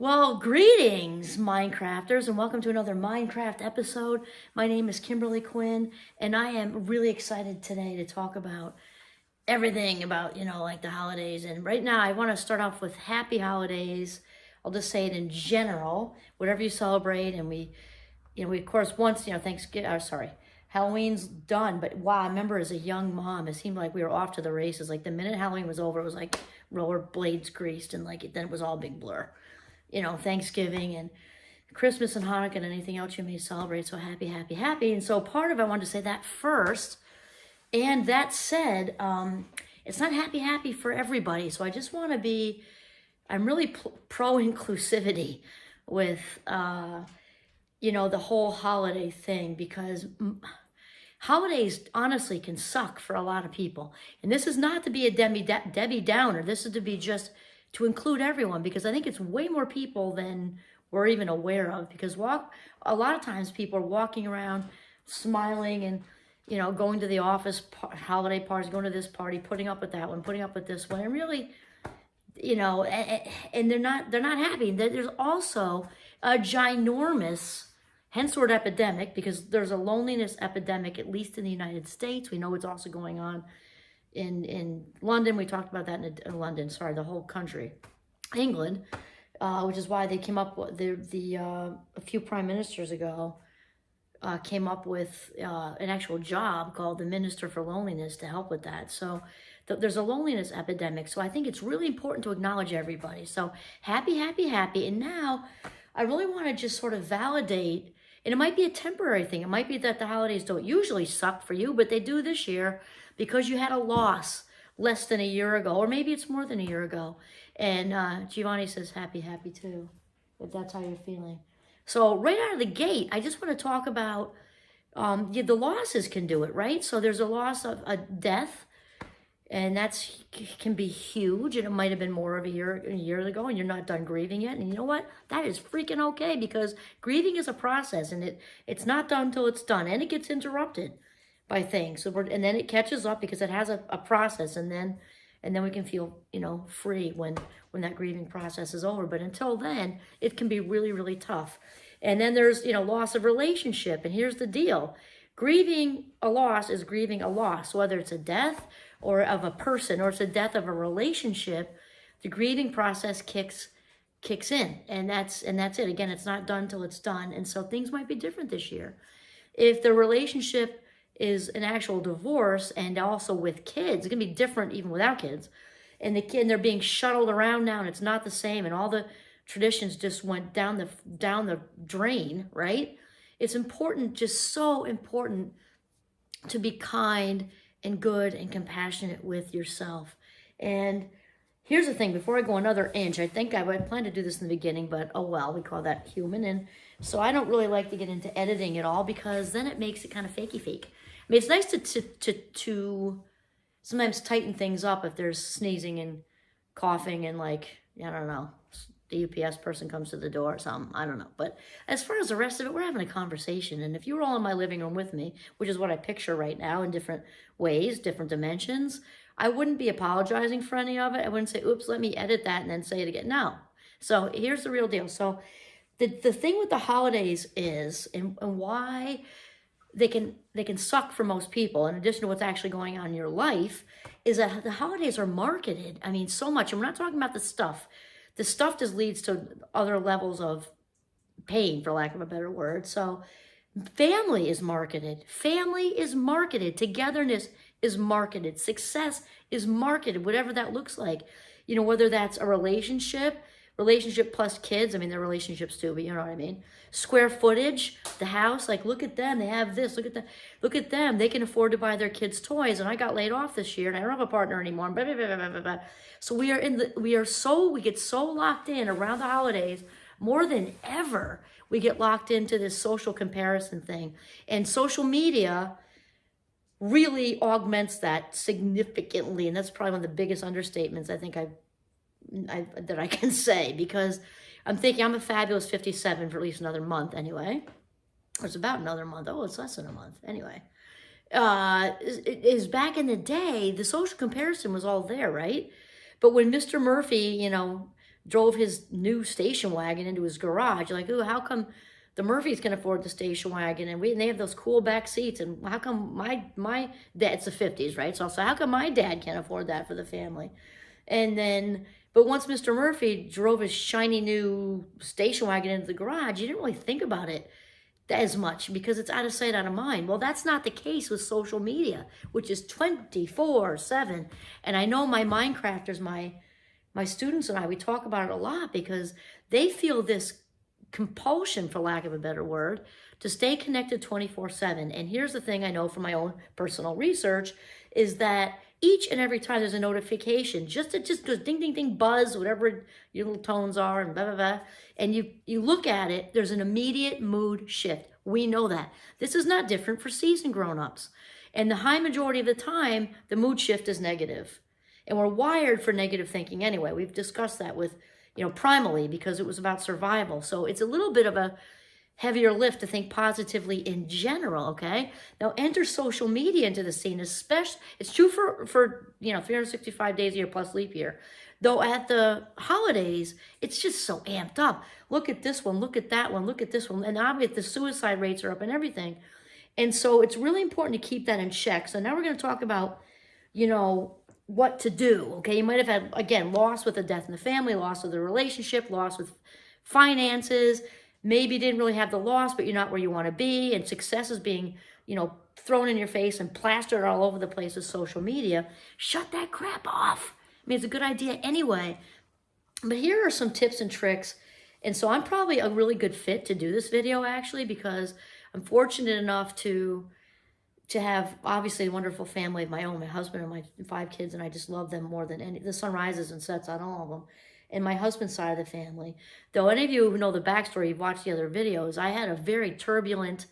Well, greetings, Minecrafters, and welcome to another Minecraft episode. My name is Kimberly Quinn, and I am really excited today to talk about everything about, like the holidays. And right now, I want to start off with happy holidays. I'll just say it in general, whatever you celebrate. And we of course, once, Halloween's done. But wow, I remember as a young mom, it seemed like we were off to the races. Like the minute Halloween was over, it was like rollerblades greased, and then it was all a big blur. Thanksgiving and Christmas and Hanukkah and anything else you may celebrate. So happy, happy, happy. And so part of it, I wanted to say that first. And that said, it's not happy, happy for everybody. So I just want to I'm really pro inclusivity with, the whole holiday thing, because holidays honestly can suck for a lot of people. And this is not to be a Debbie Downer. This is to be just to include everyone, because I think it's way more people than we're even aware of. Because a lot of times people are walking around smiling and, going to the office holiday parties, going to this party, putting up with that one, putting up with this one, and really, and they're not happy. There's also a ginormous, hence the word epidemic, because there's a loneliness epidemic, at least in the United States. We know it's also going on in London. We talked about that in London, the whole country. England, which is why they came up with a few prime ministers ago, came up with an actual job called the Minister for Loneliness to help with that. So there's a loneliness epidemic. So I think it's really important to acknowledge everybody. So happy, happy, happy. And now I really want to just sort of validate, and it might be a temporary thing. It might be that the holidays don't usually suck for you, but they do this year because you had a loss less than a year ago, or maybe it's more than a year ago. And Giovanni says happy, happy too, if that's how you're feeling. So right out of the gate, I just want to talk about the losses can do it, right? So there's a loss of a death, and can be huge, and it might have been more of a year ago, and you're not done grieving yet. And you know what? That is freaking okay, because grieving is a process, and it's not done till it's done, and it gets interrupted by things. And then it catches up because it has a process, and then we can feel, free when that grieving process is over. But until then, it can be really, really tough. And then there's, loss of relationship. And here's the deal. Grieving a loss is grieving a loss, whether it's a death or of a person, or it's a death of a relationship. The grieving process kicks in, and that's it. Again, it's not done till it's done. And so things might be different this year. If the relationship is an actual divorce, and also with kids, it's gonna be different even without kids. And they're being shuttled around now, and it's not the same, and all the traditions just went down the drain, right? It's important, just so important, to be kind and good and compassionate with yourself. And here's the thing, before I go another inch, I think I would plan to do this in the beginning, but oh well, we call that human. And so I don't really like to get into editing at all, because then it makes it kind of fakey fake. I mean, it's nice to sometimes tighten things up if there's sneezing and coughing and, like, I don't know, the UPS person comes to the door or something. I don't know. But as far as the rest of it, we're having a conversation. And if you were all in my living room with me, which is what I picture right now in different ways, different dimensions, I wouldn't be apologizing for any of it. I wouldn't say, oops, let me edit that and then say it again. No. So here's the real deal. So the thing with the holidays is, and why they can suck for most people, in addition to what's actually going on in your life, is that the holidays are marketed. I mean, so much. And we're not talking about the stuff. The stuff just leads to other levels of pain, for lack of a better word. So family is marketed. Family is marketed. Togetherness is marketed. Success is marketed, whatever that looks like. Whether that's a relationship plus kids. I mean, they're relationships too, but you know what I mean. Square footage, the house, like, look at them. They have this. Look at them. They can afford to buy their kids toys. And I got laid off this year, and I don't have a partner anymore. Blah, blah, blah, blah, blah, blah. So we get so locked in around the holidays, more than ever. We get locked into this social comparison thing, and social media really augments that significantly. And that's probably one of the biggest understatements I think that I can say, because I'm thinking I'm a fabulous 57 for at least another month anyway. Or it's about another month. Oh, it's less than a month. Anyway, is back in the day, the social comparison was all there, right? But when Mr. Murphy, drove his new station wagon into his garage. You're like, ooh, how come the Murphys can afford the station wagon and they have those cool back seats, and how come my dad, it's the 50s, right? So how come my dad can't afford that for the family? And then, but once Mr. Murphy drove his shiny new station wagon into the garage, you didn't really think about it as much because it's out of sight, out of mind. Well, that's not the case with social media, which is 24/7. And I know my Minecrafters, my students and I, we talk about it a lot because they feel this compulsion, for lack of a better word, to stay connected 24/7. And here's the thing I know from my own personal research is that each and every time there's a notification, it just goes ding, ding, ding, buzz, whatever your little tones are, and blah, blah, blah. And you look at it, there's an immediate mood shift. We know that. This is not different for seasoned grown-ups. And the high majority of the time, the mood shift is negative. And we're wired for negative thinking anyway. We've discussed that with, primally because it was about survival. So it's a little bit of a heavier lift to think positively in general, okay? Now enter social media into the scene, especially, it's true for 365 days a year plus leap year. Though at the holidays, it's just so amped up. Look at this one, look at that one, look at this one. And obviously the suicide rates are up and everything. And so it's really important to keep that in check. So now we're going to talk about, what to do, okay? You might have had, again, loss with a death in the family, loss with a relationship, loss with finances. Maybe you didn't really have the loss, but you're not where you want to be, and success is being, thrown in your face and plastered all over the place with social media. Shut that crap off. I mean, it's a good idea anyway. But here are some tips and tricks. And so I'm probably a really good fit to do this video, actually, because I'm fortunate enough to have obviously a wonderful family of my own, my husband and my 5 kids, and I just love them more than any. The sun rises and sets on all of them. And my husband's side of the family. Though any of you who know the backstory, you've watched the other videos, I had a very turbulent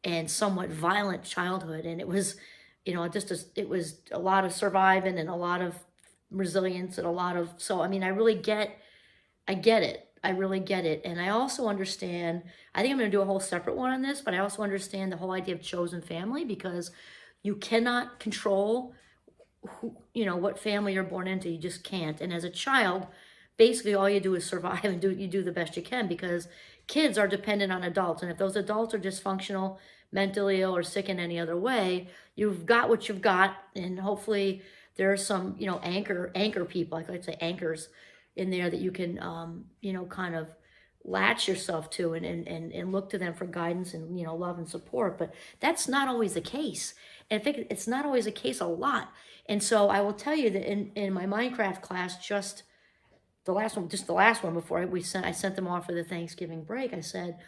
and somewhat violent childhood. And it was, it was a lot of surviving and a lot of resilience and so, I mean, I get it. I really get it. And I also understand, I think I'm going to do a whole separate one on this, but I also understand the whole idea of chosen family because you cannot control what family you're born into. You just can't. And as a child, basically all you do is survive and you do the best you can because kids are dependent on adults. And if those adults are dysfunctional, mentally ill, or sick in any other way, you've got what you've got. And hopefully there are some, anchor people, I like to say anchors in there that you can, kind of latch yourself to and look to them for guidance and, love and support. But that's not always the case. And I think it's not always the case a lot. And so I will tell you that in my Minecraft class, just the last one before I sent them off for the Thanksgiving break, I said,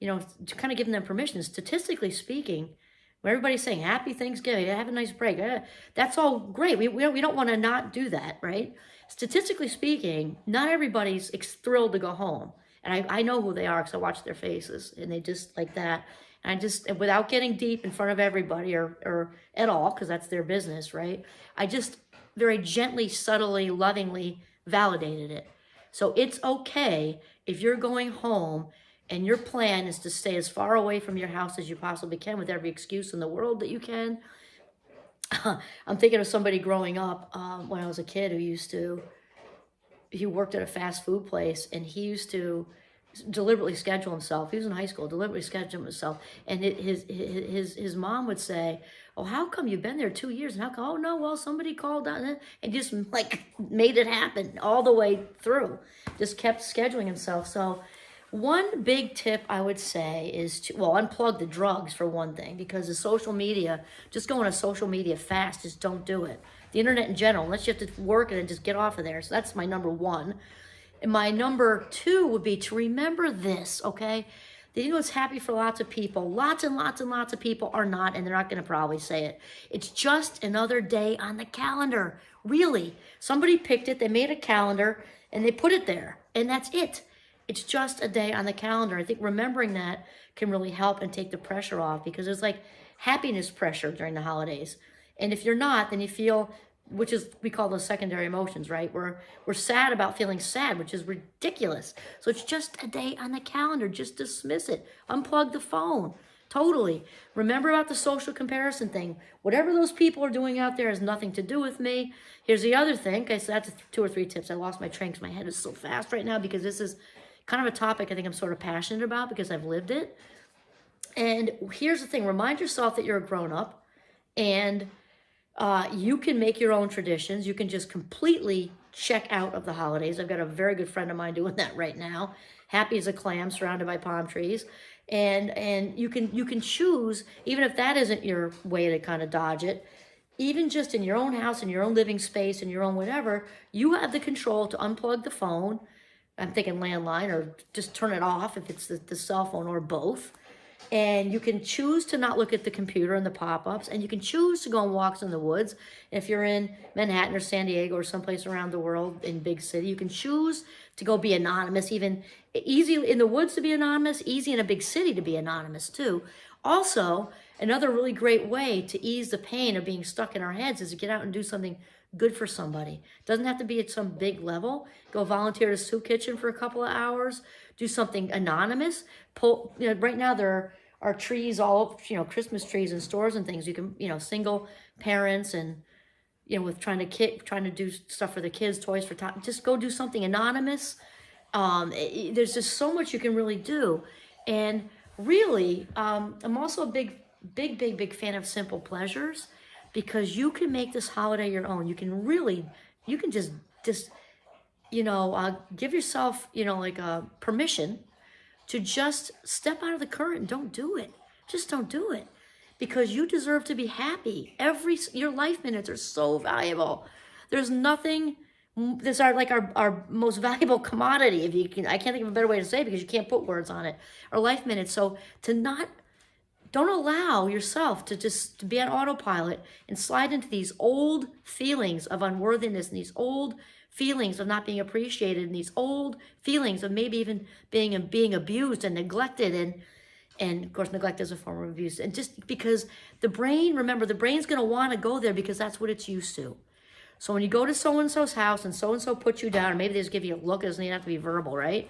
to kind of giving them permission, statistically speaking, when everybody's saying happy Thanksgiving, have a nice break, that's all great. We don't want to not do that, right? Statistically speaking, not everybody's thrilled to go home. And I know who they are because I watch their faces and they just like that. And without getting deep in front of everybody or at all, because that's their business, right? I just very gently, subtly, lovingly validated it. So it's okay if you're going home and your plan is to stay as far away from your house as you possibly can with every excuse in the world that you can. I'm thinking of somebody growing up when I was a kid he worked at a fast food place, and he used to deliberately schedule himself. He was in high school, deliberately schedule himself. And his mom would say, oh, how come you've been there 2 years? And how come, oh no, well, somebody called out and just made it happen all the way through. Just kept scheduling himself. So one big tip I would say is to, unplug the drugs for one thing, because the social media, just going to social media fast, just don't do it. The internet in general, unless you have to work and then just get off of there. So that's my number one. And my number two would be to remember this, okay? It's happy for lots of people. Lots and lots and lots of people are not, and they're not going to probably say it. It's just another day on the calendar. Really. Somebody picked it, they made a calendar, and they put it there. And that's it. It's just a day on the calendar. I think remembering that can really help and take the pressure off, because there's happiness pressure during the holidays. And if you're not, then you feel, which is, we call those secondary emotions, right? We're sad about feeling sad, which is ridiculous. So it's just a day on the calendar. Just dismiss it. Unplug the phone. Totally. Remember about the social comparison thing. Whatever those people are doing out there has nothing to do with me. Here's the other thing. Okay, so that's 2 or 3 tips. I lost my train because my head is so fast right now because this is kind of a topic I think I'm sort of passionate about because I've lived it. And here's the thing. Remind yourself that you're a grown-up and you can make your own traditions. You can just completely check out of the holidays. I've got a very good friend of mine doing that right now. Happy as a clam, surrounded by palm trees. And you can choose, even if that isn't your way to kind of dodge it, even just in your own house, in your own living space, in your own whatever, you have the control to unplug the phone. I'm thinking landline, or just turn it off if it's the cell phone, or both. And you can choose to not look at the computer and the pop-ups, and you can choose to go on walks in the woods. If you're in Manhattan or San Diego or someplace around the world in big city, you can choose to go be anonymous. Even easy in the woods to be anonymous, easy in a big city to be anonymous too. Also, another really great way to ease the pain of being stuck in our heads is to get out and do something good for somebody. Doesn't have to be at some big level. Go volunteer at a soup kitchen for a couple of hours. Do something anonymous. Right now there are trees all, Christmas trees in stores and things. You can, single parents and, with trying to do stuff for the kids, toys for top. Just go do something anonymous. There's just so much you can really do. And really, I'm also a big fan of simple pleasures, because you can make this holiday your own. You can just give yourself, like a permission to just step out of the current and don't do it. Just don't do it, because you deserve to be happy. Your life minutes are so valuable. There's nothing. These are like our most valuable commodity. If you can, I can't think of a better way to say it because you can't put words on it. Our life minutes. So don't allow yourself to be on autopilot and slide into these old feelings of unworthiness and these old feelings of not being appreciated and these old feelings of maybe even being abused and neglected, and of course neglect is a form of abuse. And just because the brain's going to want to go there because that's what it's used to. So when you go to so-and-so's house and so-and-so puts you down, or maybe they just give you a look, it doesn't even have to be verbal, right?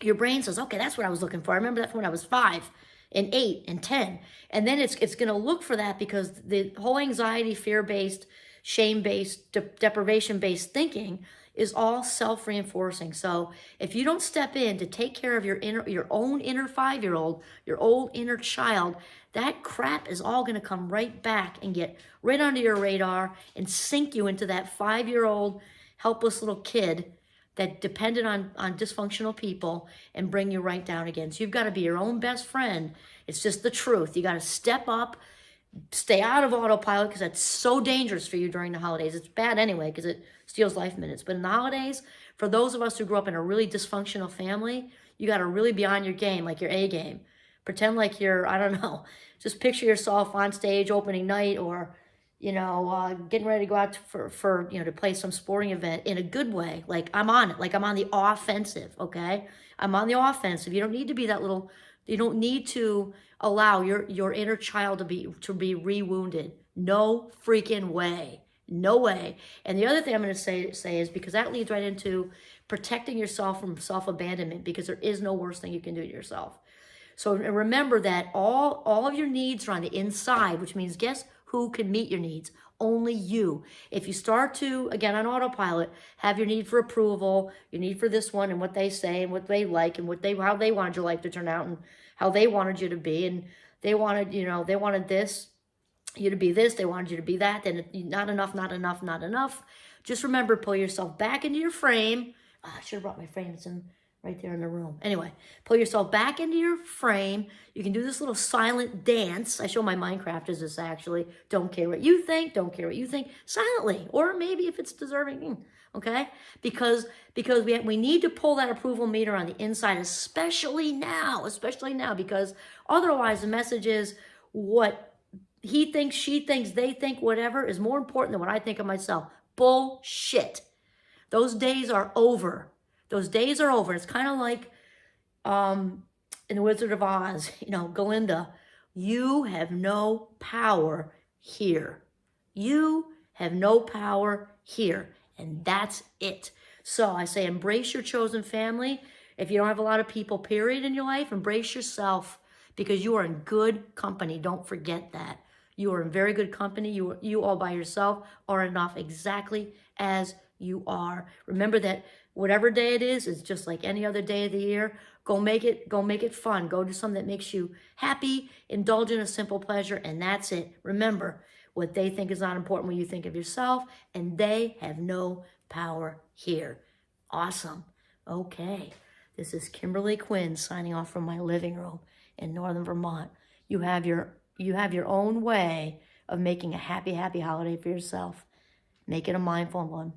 Your brain says, okay, that's what I was looking for. I remember that from when I was 5 and 8 and 10. And then it's going to look for that because the whole anxiety, fear-based, shame-based, deprivation-based thinking is all self-reinforcing. So if you don't step in to take care of your own inner 5-year-old, your old inner child, that crap is all going to come right back and get right under your radar and sink you into that 5-year-old helpless little kid that depended on dysfunctional people and bring you right down again. So you've got to be your own best friend. It's just the truth. You got to step up, stay out of autopilot, because that's so dangerous for you during the holidays. It's bad anyway because it steals life minutes. But in the holidays, for those of us who grew up in a really dysfunctional family, you got to really be on your game, like your A game. Pretend like you're, I don't know, just picture yourself on stage opening night, or, getting ready to go out for to play some sporting event in a good way. Like I'm on it, like I'm on the offensive, okay? I'm on the offensive. You don't need to be that little, you don't need to allow your inner child to be re-wounded. No freaking way. No way. And the other thing I'm going to say is, because that leads right into protecting yourself from self-abandonment, because there is no worse thing you can do to yourself. So remember that all of your needs are on the inside, which means guess who can meet your needs? Only you. If you start to, again, on autopilot, have your need for approval, your need for this one and what they say and what they like and how they wanted your life to turn out and how they wanted you to be, and they wanted, they wanted you to be this, they wanted you to be that, then not enough. Just remember, pull yourself back into your frame. I should have brought my frame. It's right there in the room. Anyway, pull yourself back into your frame. You can do this little silent dance. I show my Minecraft as this actually. Don't care what you think. Silently. Or maybe if it's deserving, okay? Because we need to pull that approval meter on the inside, especially now, because otherwise the message is what he thinks, she thinks, they think, whatever is more important than what I think of myself. Bullshit. Those days are over. It's kind of like in The Wizard of Oz, Glinda, you have no power here. You have no power here. And that's it. So I say embrace your chosen family. If you don't have a lot of people, period, in your life, embrace yourself. because you are in good company. Don't forget that. You are in very good company. You all by yourself are enough exactly as you are. Remember that whatever day it is, it's just like any other day of the year. Go make it fun. Go do something that makes you happy. Indulge in a simple pleasure, and that's it. Remember, what they think is not important when you think of yourself, and they have no power here. Awesome. Okay. This is Kimberly Quinn signing off from my living room in northern Vermont. You have your own way of making a happy holiday for yourself. Make it a mindful one.